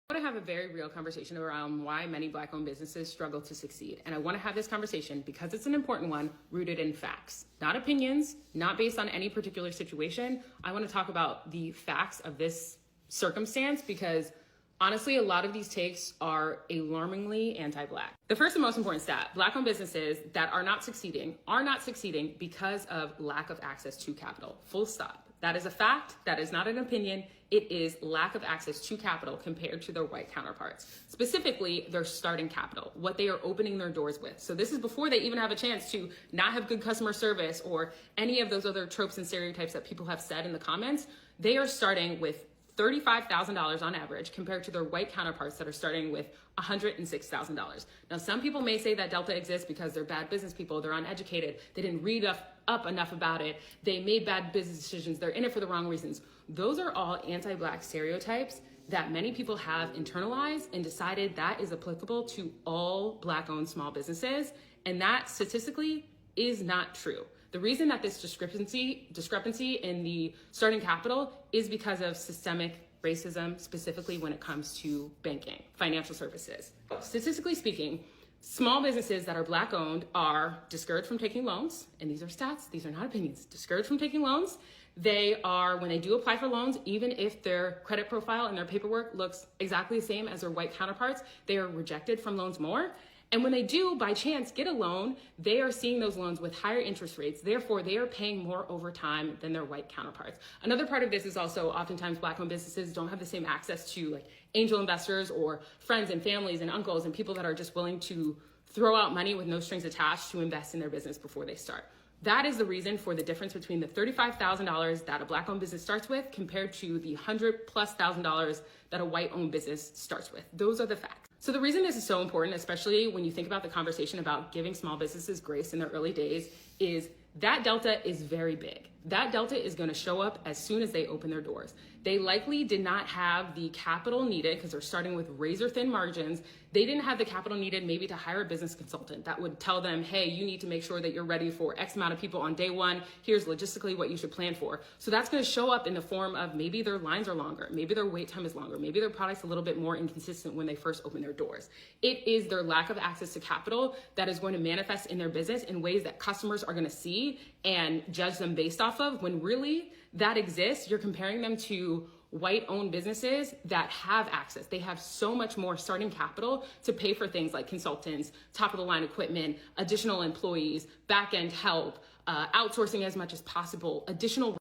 I want to have a very real conversation around why many Black-owned businesses struggle to succeed. And I want to have this conversation because it's an important one, rooted in facts, not opinions, not based on any particular situation. I want to talk about the facts of this circumstance because honestly, a lot of these takes are alarmingly anti-Black. The first and most important stat, Black-owned businesses that are not succeeding because of lack of access to capital. Full stop. That is a fact. That is not an opinion. It is lack of access to capital compared to their white counterparts. Specifically, their starting capital, what they are opening their doors with. So this is before they even have a chance to not have good customer service or any of those other tropes and stereotypes that people have said in the comments. They are starting with $35,000 on average compared to their white counterparts that are starting with $106,000. Now, some people may say that delta exists because they're bad business people, they're uneducated, they didn't read up enough about it, they made bad business decisions, they're in it for the wrong reasons. Those are all anti-Black stereotypes that many people have internalized and decided that is applicable to all Black-owned small businesses, and that statistically is not true. The reason that this discrepancy in the starting capital is because of systemic racism, specifically when it comes to banking, financial services. Statistically speaking, small businesses that are Black owned are discouraged from taking loans, and these are stats, these are not opinions, discouraged from taking loans. They are, when they do apply for loans, even if their credit profile and their paperwork looks exactly the same as their white counterparts, they are rejected from loans more. And when they do, by chance, get a loan, they are seeing those loans with higher interest rates. Therefore, they are paying more over time than their white counterparts. Another part of this is also oftentimes Black-owned businesses don't have the same access to like angel investors or friends and families and uncles and people that are just willing to throw out money with no strings attached to invest in their business before they start. That is the reason for the difference between the $35,000 that a Black-owned business starts with compared to the $100,000+ that a white-owned business starts with. Those are the facts. So the reason this is so important, especially when you think about the conversation about giving small businesses grace in their early days, is that delta is very big. That delta is going to show up as soon as they open their doors. They likely did not have the capital needed because they're starting with razor thin margins. They didn't have the capital needed maybe to hire a business consultant that would tell them, hey, you need to make sure that you're ready for X amount of people on day one. Here's logistically what you should plan for. So that's going to show up in the form of maybe their lines are longer, maybe their wait time is longer, maybe their product's a little bit more inconsistent when they first open their doors. It is their lack of access to capital that is going to manifest in their business in ways that customers are going to see and judge them based off of, when really that exists. You're comparing them to white-owned businesses that have access. They have so much more starting capital to pay for things like consultants, top-of-the-line equipment, additional employees, back-end help, outsourcing as much as possible, additional